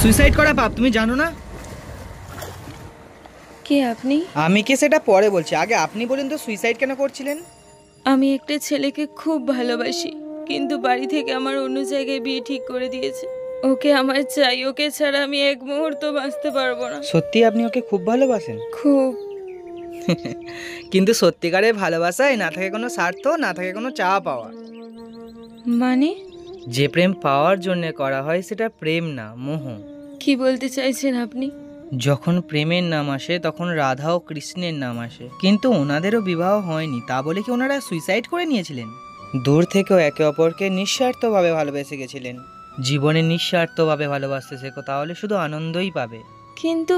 Suicide করা পাপ, তুমি জানো না? কে আপনি? আমি কে সেটা পরে বলছি, আগে আপনি বলুন তো সুইসাইড কেন করছিলেন? আমি একটা ছেলেকে খুব ভালোবাসি, কিন্তু বাড়ি থেকে আমার অন্য জায়গায় বিয়ে ঠিক করে দিয়েছে। ওকে আমার চাই, ওকে ছাড়া আমি এক মুহূর্ত বাঁচতে পারবো না। সত্যি আপনি ওকে খুব ভালোবাসেন? খুব। কিন্তু সত্যিকারের ভালোবাসায় না থাকে কোনো স্বার্থ, না থাকে কোনো চাওয়া পাওয়া। মানে? যে প্রেম পাওয়ার জন্য করা হয় সেটা প্রেম না, মোহ। কি বলতে চাইছেন আপনি? যখন প্রেমের নাম আসে তখন রাধা ও কৃষ্ণের নাম আসে, কিন্তু ওনাদেরও বিবাহ হয়নি, তা বলে কি ওনারা সুইসাইড করে নিয়েছিলেন? দূর থেকেও একে অপরকে নিঃস্বার্থভাবে ভালোবেসে গেছিলেন। জীবনে নিঃস্বার্থভাবে ভালোবাসতে শেখো, তাহলে শুধু আনন্দই পাবে। কিন্তু